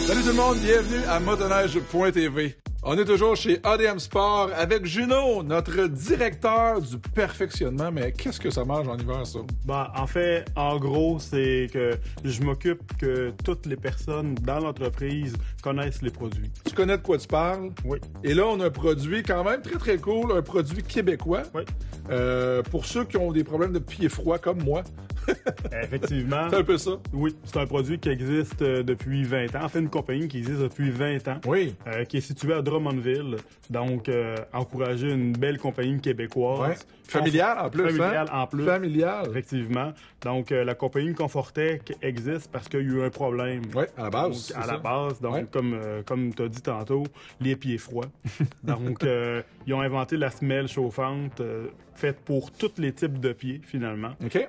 Salut tout le monde, bienvenue à motoneige.tv. On est toujours chez ADM Sport avec Juno, notre directeur du perfectionnement. Mais qu'est-ce que ça mange en hiver, ça? Ben, en fait, en gros, c'est que je m'occupe que toutes les personnes dans l'entreprise connaissent les produits. Tu connais de quoi tu parles? Oui. Et là, on a un produit quand même très très cool, un produit québécois. Oui. Pour ceux qui ont des problèmes de pieds froids comme moi. Effectivement. C'est un peu ça? Oui, c'est un produit qui existe depuis 20 ans. En fait, une compagnie qui existe depuis 20 ans. Oui. Qui est située à Drummondville. Donc, encourager une belle compagnie québécoise. Ouais. Familiale en plus, Familiale hein? en plus. Familiale. Effectivement. Donc, la compagnie Confortec existe parce qu'il y a eu un problème. Oui, à la base. Donc, à la base, donc, ouais. comme tu as dit tantôt, les pieds froids. Donc, ils ont inventé la semelle chauffante faite pour tous les types de pieds, finalement. OK.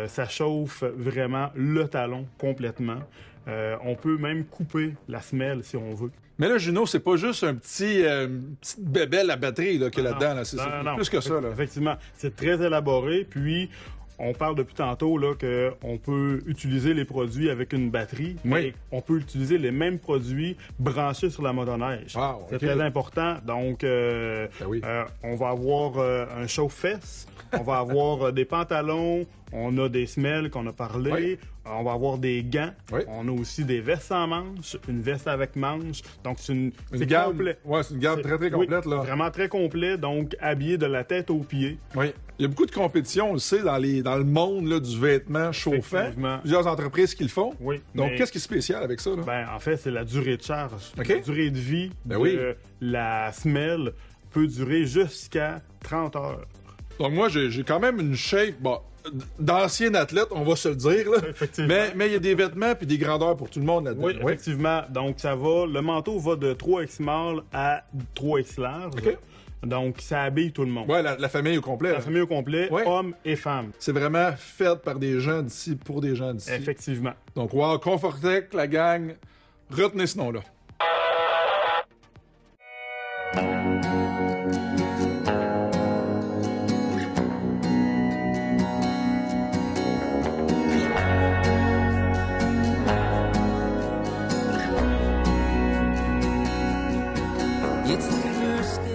Ça chauffe vraiment le talon complètement. On peut même couper la semelle si on veut. Mais là, Juno, c'est pas juste un petite bébelle à batterie qu'il y a là-dedans. Là. C'est plus que ça. Là. Effectivement, c'est très élaboré. Puis, on parle depuis tantôt là, qu'on peut utiliser les produits avec une batterie, mais on peut utiliser les mêmes produits branchés sur la motoneige. Wow, c'est très important. Donc, on va avoir un chauffe-fesse, on va avoir des pantalons, on a des semelles qu'on a parlé, on va avoir des gants, on a aussi des vestes sans manches, une veste avec manches. Donc, c'est gamme complet. Ouais, c'est une gamme très, très complète. Là. Vraiment très complet, donc habillé de la tête aux pieds. Oui. Il y a beaucoup de compétitions, on le sait, dans le monde là, du vêtement chauffant. Plusieurs entreprises qui le font. Oui. Donc, qu'est-ce qui est spécial avec ça? Là? Ben, en fait, c'est la durée de charge. Okay. La durée de vie de la semelle peut durer jusqu'à 30 heures. Donc, moi, j'ai quand même une shape d'ancien athlète, on va se le dire. Là. Effectivement. Mais il y a des vêtements puis des grandeurs pour tout le monde là-dedans. Oui, effectivement. Donc, le manteau va de 3X small à 3X large. Okay. Donc, ça habille tout le monde. Oui, la famille au complet. La famille au complet, hommes et femmes. C'est vraiment fait par des gens d'ici, pour des gens d'ici. Effectivement. Donc, wow, Confortec, la gang, retenez ce nom-là.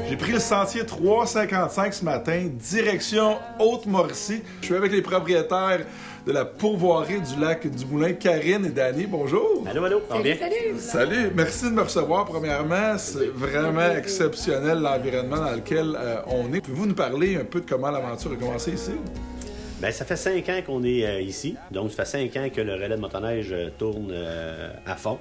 J'ai pris le sentier 355 ce matin, direction Haute-Mauricie. Je suis avec les propriétaires de la pourvoirie du lac du Moulin, Karine et Danny. Bonjour! Allô, allô, ça va bien? Salut! Merci de me recevoir, premièrement. C'est vraiment exceptionnel l'environnement dans lequel on est. Pouvez-vous nous parler un peu de comment l'aventure a commencé ici? Bien, ça fait 5 ans qu'on est ici. Donc, ça fait 5 ans que le relais de motoneige tourne à fond.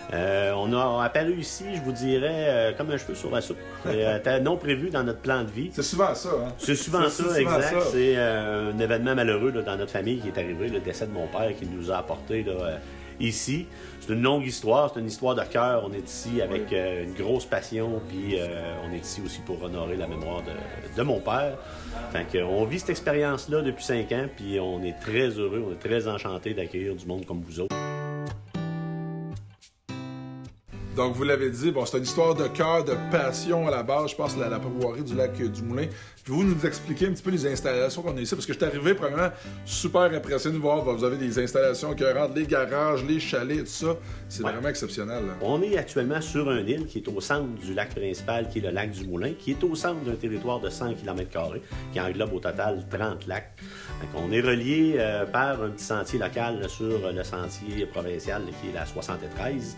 On a apparu ici, je vous dirais, comme un cheveu sur la soupe. C'était non prévu dans notre plan de vie. C'est souvent ça, hein? C'est souvent ça, exact. C'est un événement malheureux là, dans notre famille qui est arrivé, le décès de mon père qui nous a apporté là, ici. C'est une longue histoire, c'est une histoire de cœur. On est ici avec une grosse passion, puis on est ici aussi pour honorer la mémoire de mon père. Fait qu'on vit cette expérience-là depuis 5 ans, puis on est très heureux, on est très enchantés d'accueillir du monde comme vous autres. Donc, vous l'avez dit, c'est une histoire de cœur, de passion à la base. Je pense à la pourvoirie du lac du Moulin. Pouvez-vous nous expliquer un petit peu les installations qu'on a ici? Parce que je suis arrivé, premièrement, super impressionné de voir. Vous avez des installations écœurantes, les garages, les chalets, tout ça. C'est vraiment exceptionnel. Là. On est actuellement sur une île qui est au centre du lac principal, qui est le lac du Moulin, qui est au centre d'un territoire de 100 km², qui englobe au total 30 lacs. Donc, on est relié par un petit sentier local là, sur le sentier provincial là, qui est la 73,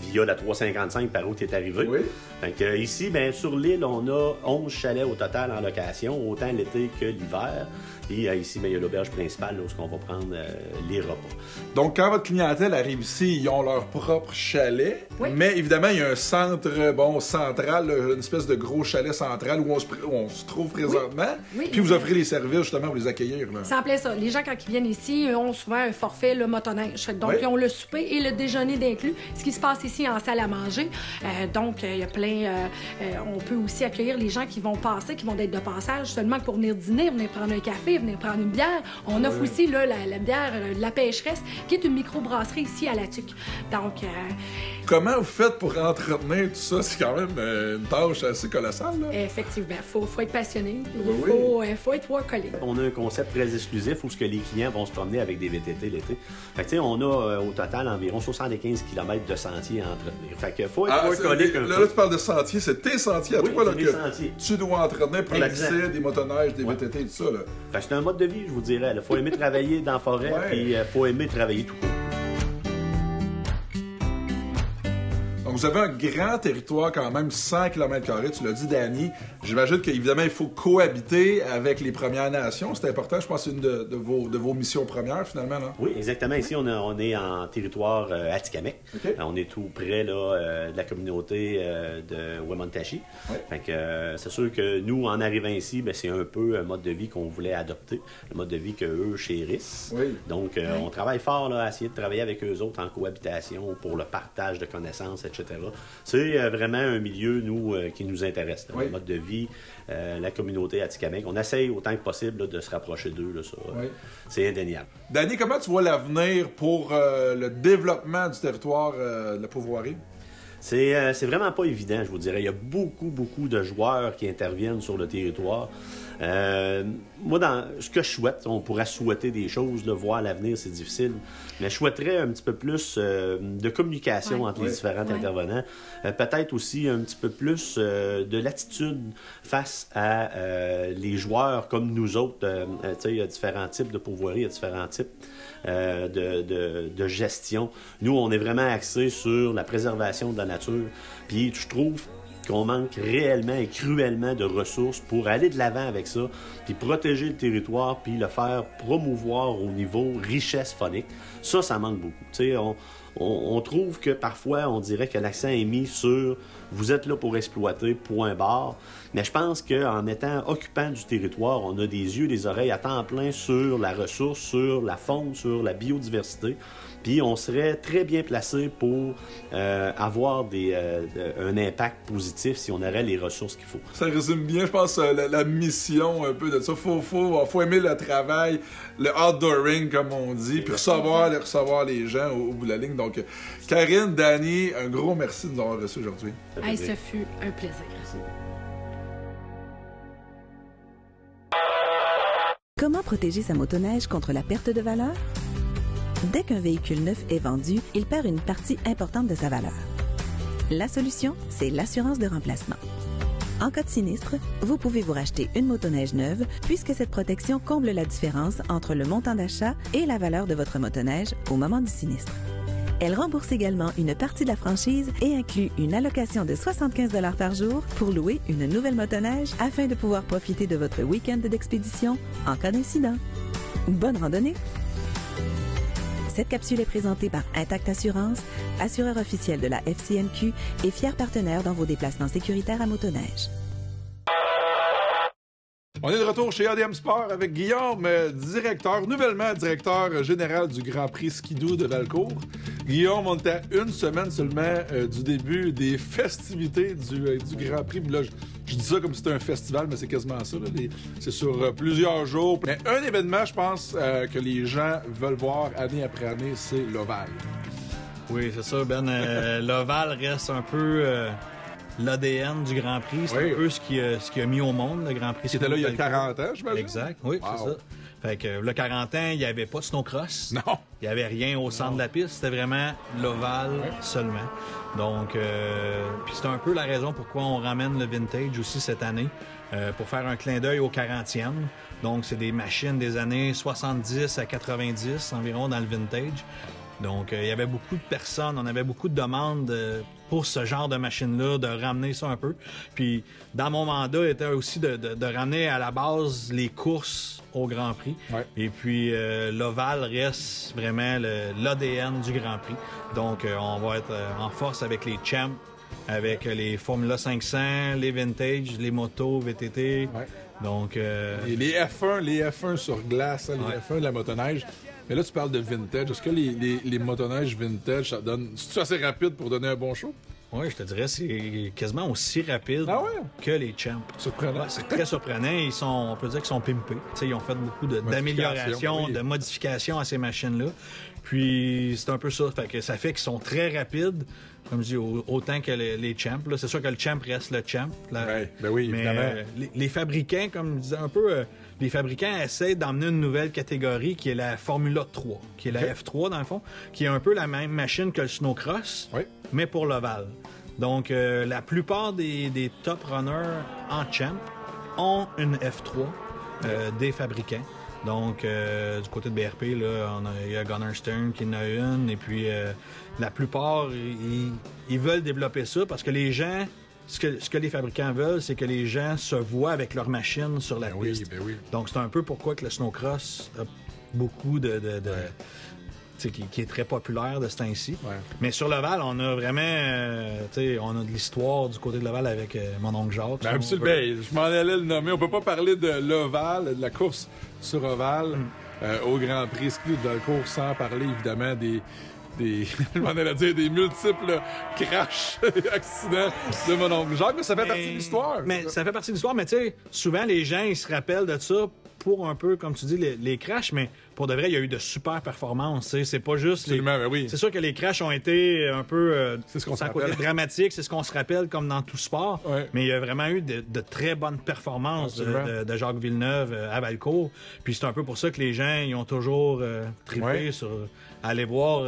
via la 355 par où tu es arrivé. Oui. Donc, ici, bien, sur l'île, on a 11 chalets au total en location, autant l'été que l'hiver. Et ici, bien, il y a l'auberge principale là, où on va prendre les repas. Donc, quand votre clientèle arrive ici, ils ont leur propre chalet. Oui. Mais évidemment, il y a un centre central, une espèce de gros chalet central où on se trouve présentement. Oui, puis vous offrez les services justement pour les accueillir. Là. C'est en plein ça. Les gens, quand ils viennent ici, ont souvent un forfait le motoneige. Donc, ils ont le souper et le déjeuner d'inclus. Ce qui se passe ici, en en salle à manger. Donc, il y a plein... on peut aussi accueillir les gens qui vont passer, qui vont être de passage seulement pour venir dîner, venir prendre un café, venir prendre une bière. On offre aussi là, la bière La Pêcheresse, qui est une microbrasserie ici à La Tuque. Donc... Comment vous faites pour entretenir tout ça? C'est quand même une tâche assez colossale, là. Effectivement. Faut être passionné. Oui. Faut être workaholic. On a un concept très exclusif où ce que les clients vont se promener avec des VTT l'été. Fait que, on a au total environ 75 km de sentiers à entretenir. Fait que faut être workaholic un peu. Là, tu parles de sentiers, c'est tes sentiers à toi là, que sentiers. Tu dois entretenir pour l'accès des motoneiges, des VTT et tout ça. Là. Fait que c'est un mode de vie, je vous dirais. Il faut aimer travailler dans la forêt, puis il faut aimer travailler tout court. Vous avez un grand territoire quand même, 100 km², tu l'as dit, Danny. J'imagine qu'évidemment, il faut cohabiter avec les Premières Nations. C'est important, je pense que c'est une de vos missions premières, finalement. Là. Oui, exactement. Ici, on est en territoire Atikamekw. Okay. On est tout près là, de la communauté de Wemotaci. Ouais. Fait que c'est sûr que nous, en arrivant ici, c'est un peu un mode de vie qu'on voulait adopter, le mode de vie qu'eux chérissent. Oui. Donc, on travaille fort là, à essayer de travailler avec eux autres en cohabitation pour le partage de connaissances, etc. C'est vraiment un milieu, nous, qui nous intéresse. Le mode de vie, la communauté Atikamekw. On essaye autant que possible là, de se rapprocher d'eux. Là, ça, c'est indéniable. Danny, comment tu vois l'avenir pour le développement du territoire de la Pauvoirie? C'est vraiment pas évident, je vous dirais. Il y a beaucoup de joueurs qui interviennent sur le territoire. Moi, dans ce que je souhaite, on pourrait souhaiter des choses, là, voir l'avenir, c'est difficile, mais je souhaiterais un petit peu plus de communication entre les différents intervenants, peut-être aussi un petit peu plus de latitude face à les joueurs comme nous autres. Il y a différents types de pourvoiries, il y a différents types de gestion. Nous, on est vraiment axé sur la préservation de la nature, puis je trouve qu'on manque réellement et cruellement de ressources pour aller de l'avant avec ça, puis protéger le territoire, puis le faire promouvoir au niveau richesse faunique. Ça manque beaucoup. Tu sais, on trouve que parfois, on dirait que l'accent est mis sur « vous êtes là pour exploiter, point barre ». Mais je pense qu'en étant occupant du territoire, on a des yeux, des oreilles à temps plein sur la ressource, sur la faune, sur la biodiversité. Puis on serait très bien placé pour avoir un impact positif si on aurait les ressources qu'il faut. Ça résume bien, je pense, la mission un peu de ça. Faut aimer le travail, le outdooring, comme on dit, puis recevoir les gens au bout de la ligne. Donc, Karine, Danny, un gros merci de nous avoir reçus aujourd'hui. Ce fut un plaisir. Merci. Comment protéger sa motoneige contre la perte de valeur? Dès qu'un véhicule neuf est vendu, il perd une partie importante de sa valeur. La solution, c'est l'assurance de remplacement. En cas de sinistre, vous pouvez vous racheter une motoneige neuve puisque cette protection comble la différence entre le montant d'achat et la valeur de votre motoneige au moment du sinistre. Elle rembourse également une partie de la franchise et inclut une allocation de 75 $ par jour pour louer une nouvelle motoneige afin de pouvoir profiter de votre week-end d'expédition en cas d'incident. Bonne randonnée! Cette capsule est présentée par Intact Assurance, assureur officiel de la FCMQ et fier partenaire dans vos déplacements sécuritaires à motoneige. On est de retour chez ADM Sport avec Guillaume, nouvellement directeur général du Grand Prix Skidoo de Valcourt. Guillaume, on était à une semaine seulement du début des festivités du Grand Prix. Là, je dis ça comme si c'était un festival, mais c'est quasiment ça. Là. C'est sur plusieurs jours. Mais un événement, je pense, que les gens veulent voir année après année, c'est l'Ovale. Oui, c'est ça, Ben. L'Ovale reste un peu... l'ADN du Grand Prix, c'est un peu ce qui a mis au monde le Grand Prix. C'était là il y a 40 ans, j'imagine. Exact, oui, c'est ça. Fait que le 40 ans, il n'y avait pas de snowcross. Non. Il n'y avait rien au centre de la piste. C'était vraiment l'ovale seulement. Donc, puis c'est un peu la raison pourquoi on ramène le vintage aussi cette année, pour faire un clin d'œil au 40e. Donc, c'est des machines des années 70 à 90 environ dans le vintage. Donc, il y avait beaucoup de personnes, on avait beaucoup de demandes pour ce genre de machine-là, de ramener ça un peu. Puis, dans mon mandat, était aussi de ramener à la base les courses au Grand Prix. Ouais. Et puis, l'Ovale reste vraiment l'ADN du Grand Prix. Donc, on va être en force avec les champs, avec les Formula 500, les vintage, les motos, VTT. Ouais. Donc, et les F1 sur glace, les F1 de la motoneige. Mais là, tu parles de vintage. Est-ce que les motoneiges vintage, c'est assez rapide pour donner un bon show? Oui, je te dirais, c'est quasiment aussi rapide que les Champs. Surprenant. Ouais, c'est très surprenant. On peut dire qu'ils sont pimpés. Ils ont fait beaucoup d'améliorations, de modifications à ces machines-là. Puis c'est un peu ça. Ça fait qu'ils sont très rapides, comme je dis, autant que les Champs. C'est sûr que le Champ reste le Champ. Ben oui, évidemment. Mais les fabricants, comme je disais un peu, les fabricants essaient d'emmener une nouvelle catégorie qui est la Formula 3, qui est la F3 dans le fond, qui est un peu la même machine que le snowcross, mais pour l'ovale. Donc, la plupart des top runners en Champ ont une F3 des fabricants. Donc, du côté de BRP, là, il y a Gunnar Stern qui en a une, et puis la plupart, ils veulent développer ça parce que les gens, ce que les fabricants veulent, c'est que les gens se voient avec leur machine sur la piste. Oui. Donc, c'est un peu pourquoi que le snowcross a beaucoup qui est très populaire de ce temps-ci. Ouais. Mais sur l'Oval, on a vraiment on a de l'histoire du côté de l'Oval avec mon oncle Jacques. Ben, absolument. Je m'en allais le nommer. On peut pas parler de l'Oval, de la course sur Oval au Grand Prix ski de Valcourt sans parler évidemment je m'en allais dire des multiples crashs et accidents de mon oncle Jacques, mais ça fait partie de l'histoire. Mais ça fait partie de l'histoire, mais tu sais, souvent les gens ils se rappellent de ça pour un peu, comme tu dis, les crashs, mais pour de vrai, il y a eu de super performances. C'est pas juste... C'est sûr que les crashs ont été un peu côté dramatique, c'est ce qu'on se rappelle comme dans tout sport, mais il y a vraiment eu de très bonnes performances de Jacques Villeneuve à Valcourt. Puis c'est un peu pour ça que les gens ils ont toujours trippé sur aller voir,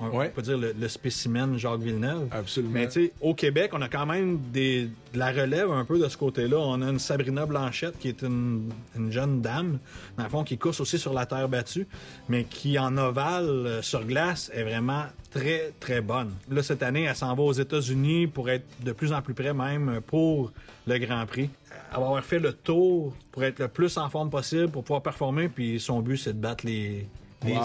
on peut dire, le spécimen Jacques Villeneuve. Absolument. Mais tu sais, au Québec, on a quand même de la relève un peu de ce côté-là. On a une Sabrina Blanchette qui est une jeune dame, dans le fond, qui course aussi sur la terre battue, mais qui, en ovale, sur glace, est vraiment très, très bonne. Là, cette année, elle s'en va aux États-Unis pour être de plus en plus près même pour le Grand Prix. Elle va avoir fait le tour pour être le plus en forme possible, pour pouvoir performer, puis son but, c'est de battre les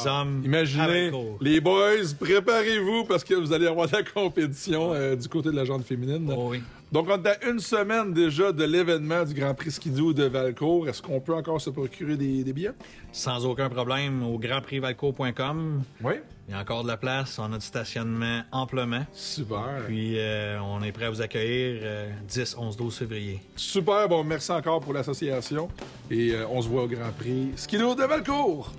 hommes. Imaginez, les boys, préparez-vous parce que vous allez avoir de la compétition du côté de la jante féminine. Oh oui. Donc, on est à une semaine déjà de l'événement du Grand Prix Skidoo de Valcourt. Est-ce qu'on peut encore se procurer des billets? Sans aucun problème, au grandprixvalcourt.com. Oui. Il y a encore de la place. On a du stationnement amplement. Super. Puis, on est prêt à vous accueillir 10, 11, 12 février. Super. Bon, merci encore pour l'association. Et on se voit au Grand Prix Skidoo de Valcourt.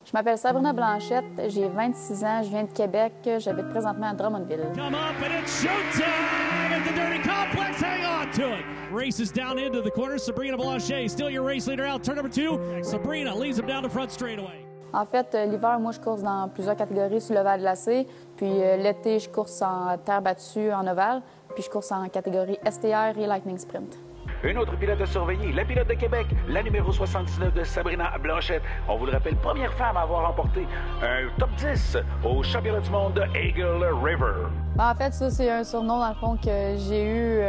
Je m'appelle Sabrina Blanchette, j'ai 26 ans, je viens de Québec, j'habite présentement à Drummondville. Come up and it's showtime at the Dirty Complex. Hang on to it. Races down into the corner. Sabrina Blanchet, still your race leader out. Turn number 2. Sabrina leads him down the front straightaway. En fait, l'hiver, moi, je course dans plusieurs catégories sur l'ovale glacé. Puis l'été, je course en terre battue en ovale. Puis je course en catégorie STR et Lightning Sprint. Une autre pilote à surveiller, la pilote de Québec, la numéro 79 de Sabrina Blanchette. On vous le rappelle, première femme à avoir remporté un top 10 au championnat du monde de Eagle River. En fait, ça, c'est un surnom, dans le fond, que j'ai eu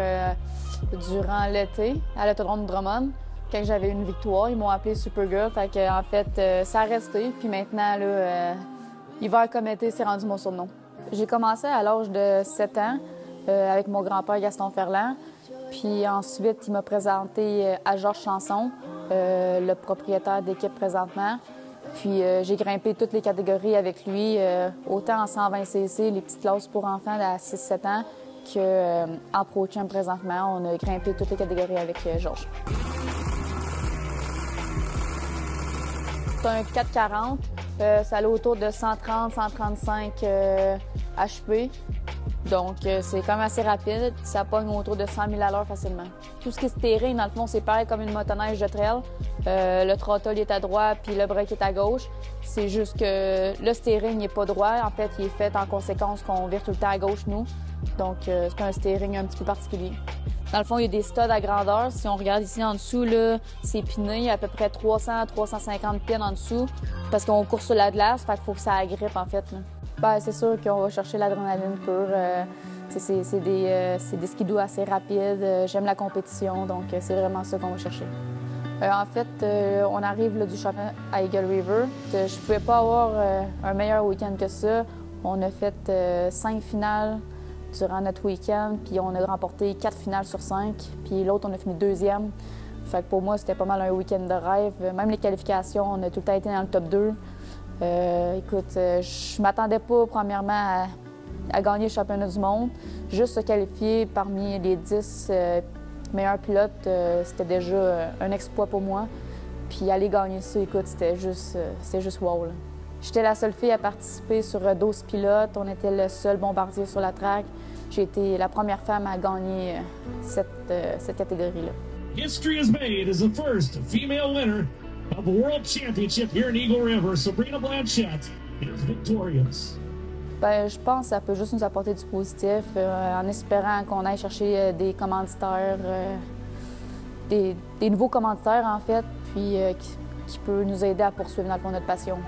durant l'été à l'autodrome de Drummond. Quand j'avais une victoire, ils m'ont appelé Supergirl. Fait que, en fait, ça a resté. Puis maintenant, là, hiver comme été, c'est rendu mon surnom. J'ai commencé à l'âge de 7 ans avec mon grand-père Gaston Ferland. Puis ensuite, il m'a présenté à Georges Chanson, le propriétaire d'équipe présentement. Puis j'ai grimpé toutes les catégories avec lui, autant en 120 cc, les petites classes pour enfants à 6-7 ans, qu'en Pro Champ présentement. On a grimpé toutes les catégories avec Georges. C'est un 440. Ça allait autour de 130-135 HP. Donc, c'est quand même assez rapide. Ça pogne autour de 100 000 à l'heure facilement. Tout ce qui est steering, dans le fond, c'est pareil comme une motoneige de trail. Le throttle est à droite, puis le break est à gauche. C'est juste que le steering n'est pas droit. En fait, il est fait en conséquence qu'on vire tout le temps à gauche, nous. Donc, c'est un steering un petit peu particulier. Dans le fond, il y a des studs à grandeur. Si on regarde ici en dessous, là, c'est piné. Il y a à peu près 300 à 350 pins en dessous. Parce qu'on court sur la glace, fait qu'il faut que ça agrippe, en fait, là. Ben, c'est sûr qu'on va chercher l'adrénaline pure. C'est des skidoo assez rapides. J'aime la compétition, donc c'est vraiment ça qu'on va chercher. En fait, on arrive là, du championnat à Eagle River. Je pouvais pas avoir un meilleur week-end que ça. On a fait 5 finales durant notre week-end, puis on a remporté 4 finales sur 5. Puis l'autre, on a fini 2e. Fait que pour moi, c'était pas mal un week-end de rêve. Même les qualifications, on a tout le temps été dans le top 2. Écoute, je m'attendais pas, premièrement, à gagner le championnat du monde. Juste se qualifier parmi les 10 meilleurs pilotes, c'était déjà un exploit pour moi. Puis aller gagner ça, écoute, c'était juste wow, là. J'étais la seule fille à participer sur 12 pilotes. On était le seul bombardier sur la track. J'ai été la première femme à gagner cette catégorie-là. History is made as the first female winner of the World Championship here in Eagle River. Sabrina Blanchette is victorious. Bien, je pense que ça peut juste nous apporter du positif en espérant qu'on aille chercher des commanditaires, des nouveaux commanditaires en fait, puis qui peut nous aider à poursuivre dans le fond notre passion.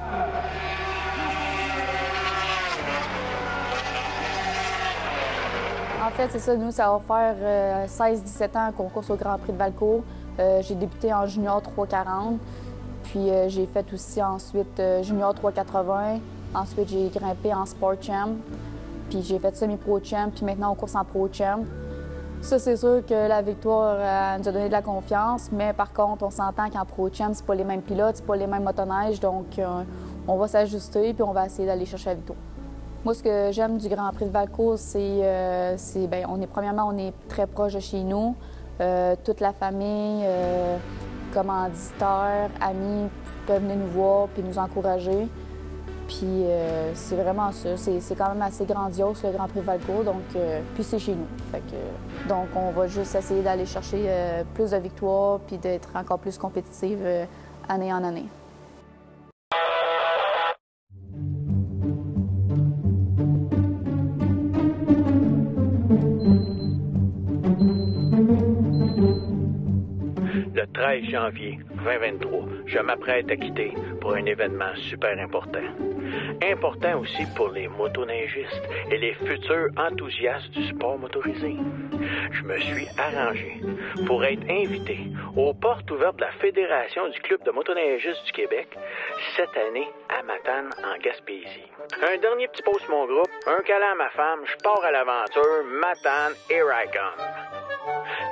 En fait, c'est ça, nous, ça va faire 16-17 ans qu'on course au Grand Prix de Valcourt. J'ai débuté en junior 340, puis j'ai fait aussi ensuite junior 380. Ensuite, j'ai grimpé en Sport Champ, puis j'ai fait semi-pro champ, puis maintenant on course en pro champ. Ça, c'est sûr que la victoire nous a donné de la confiance, mais par contre, on s'entend qu'en pro champ, c'est pas les mêmes pilotes, c'est pas les mêmes motoneiges, donc on va s'ajuster, puis on va essayer d'aller chercher la victoire. Moi, ce que j'aime du Grand Prix de Valcourt, c'est bien, premièrement, on est très proche de chez nous. Toute la famille, commanditaires, amis peuvent venir nous voir puis nous encourager. Puis c'est vraiment ça. C'est quand même assez grandiose, le Grand Prix de Valcourt, donc puis c'est chez nous. Donc on va juste essayer d'aller chercher plus de victoires puis d'être encore plus compétitive année en année. Le 13 janvier 2023, je m'apprête à quitter pour un événement super important. Important aussi pour les motoneigistes et les futurs enthousiastes du sport motorisé. Je me suis arrangé pour être invité aux portes ouvertes de la Fédération du Club de motoneigistes du Québec cette année à Matane, en Gaspésie. Un dernier petit post mon groupe, un câlin à ma femme, je pars à l'aventure, Matane, here I come.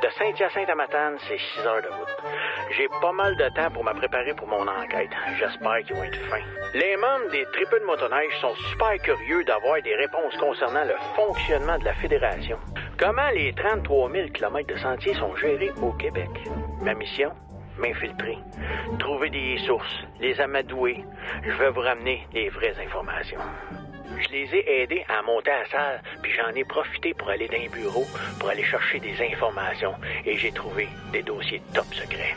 De Saint-Hyacinthe à Matane, c'est 6 heures de route. J'ai pas mal de temps pour me préparer pour mon enquête. J'espère qu'ils vont être fins. Les membres des triples de motoneige sont super curieux d'avoir des réponses concernant le fonctionnement de la fédération. Comment les 33 000 km de sentiers sont gérés au Québec? Ma mission? M'infiltrer. Trouver des sources, les amadouer. Je vais vous ramener les vraies informations. Je les ai aidés à monter à la salle, puis j'en ai profité pour aller dans un bureau, pour aller chercher des informations, et j'ai trouvé des dossiers top secrets.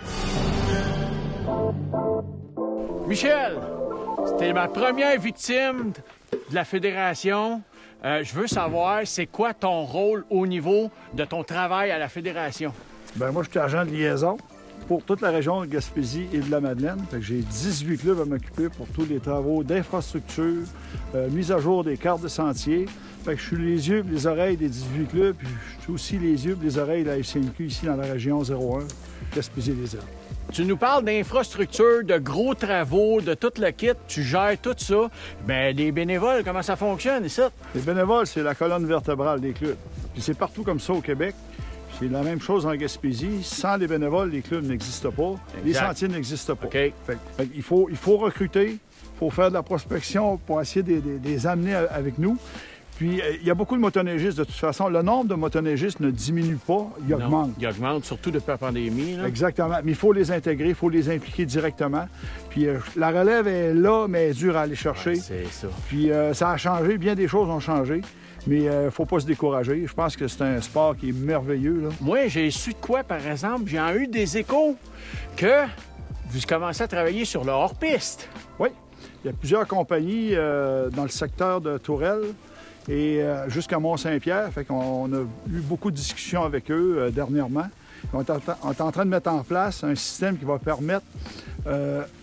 Michel, c'était ma première victime de la fédération. Je veux savoir, c'est quoi ton rôle au niveau de ton travail à la fédération? Bien, moi, je suis agent de liaison pour toute la région de Gaspésie et de la Madeleine. Fait que j'ai 18 clubs à m'occuper pour tous les travaux d'infrastructure, mise à jour des cartes de sentiers. Fait que je suis les yeux et les oreilles des 18 clubs, puis je suis aussi les yeux et les oreilles de la FCMQ ici dans la région 01, Gaspésie-les-Îles. Tu nous parles d'infrastructure, de gros travaux, de tout le kit, tu gères tout ça. Bien, les bénévoles, comment ça fonctionne ici? Les bénévoles, c'est la colonne vertébrale des clubs. Puis c'est partout comme ça au Québec. C'est la même chose en Gaspésie. Sans les bénévoles, les clubs n'existent pas. Exact. Les sentiers n'existent pas. Okay. Fait, il faut recruter, il faut faire de la prospection pour essayer de les amener avec nous. Puis, il y a beaucoup de motoneigistes, de toute façon. Le nombre de motoneigistes ne diminue pas, il augmente. Il augmente, surtout depuis la pandémie. Là. Exactement. Mais il faut les intégrer, il faut les impliquer directement. Puis, la relève est là, mais elle est dure à aller chercher. Ouais, c'est ça. Puis, ça a changé, bien des choses ont changé. Mais il ne faut pas se décourager. Je pense que c'est un sport qui est merveilleux. Là. Moi, j'ai su de quoi, par exemple? J'ai eu des échos que vous commencez à travailler sur le hors-piste. Oui. Il y a plusieurs compagnies dans le secteur de Tourelle et jusqu'à Mont-Saint-Pierre. Fait qu'on a eu beaucoup de discussions avec eux dernièrement. On est en train de mettre en place un système qui va permettre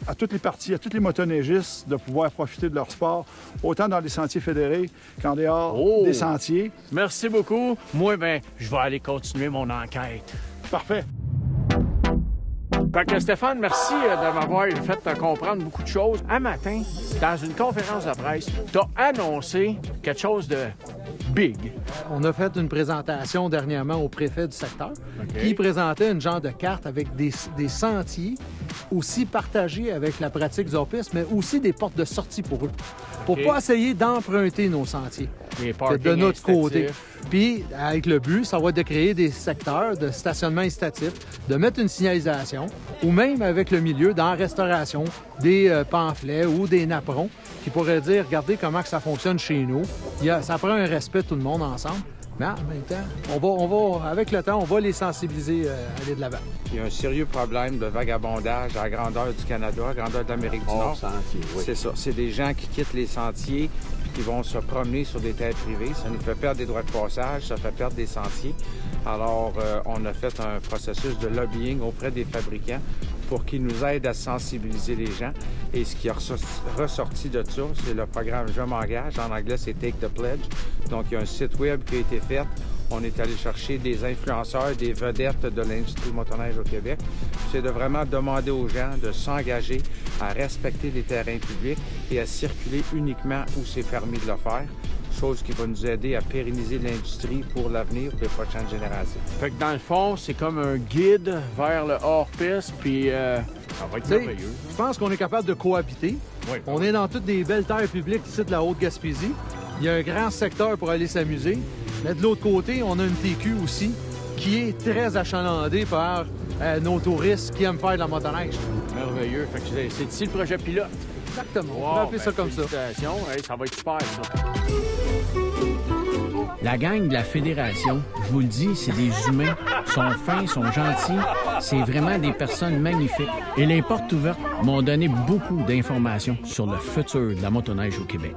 à toutes les parties, à tous les motoneigistes de pouvoir profiter de leur sport, autant dans les sentiers fédérés qu'en dehors des sentiers. Merci beaucoup. Moi, je vais aller continuer mon enquête. Parfait. Fait que Stéphane, merci de m'avoir fait comprendre beaucoup de choses. Un matin, dans une conférence de presse, tu as annoncé quelque chose de big. On a fait une présentation dernièrement au préfet du secteur qui présentait une genre de carte avec des sentiers aussi partagés avec la pratique du hors-piste, mais aussi des portes de sortie pour eux. Pour pas essayer d'emprunter nos sentiers. De notre côté. Puis, avec le but, ça va être de créer des secteurs de stationnement incitatif, de mettre une signalisation, ou même avec le milieu, dans la restauration, des pamphlets ou des napperons qui pourraient dire, regardez comment que ça fonctionne chez nous. Ça prend un respect de tout le monde ensemble. Mais en même temps, avec le temps, on va les sensibiliser à aller de l'avant. Il y a un sérieux problème de vagabondage à la grandeur du Canada, à la grandeur de l'Amérique du Nord. Sentier, oui. C'est ça. C'est des gens qui quittent les sentiers puis qui vont se promener sur des terres privées. Ça nous fait perdre des droits de passage, ça fait perdre des sentiers. Alors, on a fait un processus de lobbying auprès des fabricants pour qu'ils nous aident à sensibiliser les gens. Et ce qui est ressorti de ça, c'est le programme Je m'engage. En anglais, c'est Take the Pledge. Donc, il y a un site web qui a été fait. On est allé chercher des influenceurs, des vedettes de l'industrie motoneige au Québec. C'est de vraiment demander aux gens de s'engager à respecter les terrains publics et à circuler uniquement où c'est permis de le faire. Chose qui va nous aider à pérenniser l'industrie pour l'avenir, pour les prochaines générations. Fait que dans le fond, c'est comme un guide vers le hors-piste, puis ça va être merveilleux. Je pense qu'on est capable de cohabiter. Oui. On est dans toutes des belles terres publiques ici de la Haute-Gaspésie. Il y a un grand secteur pour aller s'amuser. Mais de l'autre côté, on a une TQ aussi qui est très achalandée par nos touristes qui aiment faire de la motoneige. Merveilleux. Fait que c'est ici le projet pilote. Exactement. On va appeler ça comme ça. Hey, ça va être super, ça. La gang de la Fédération, je vous le dis, c'est des humains. Ils sont fins, ils sont gentils. C'est vraiment des personnes magnifiques. Et les portes ouvertes m'ont donné beaucoup d'informations sur le futur de la motoneige au Québec.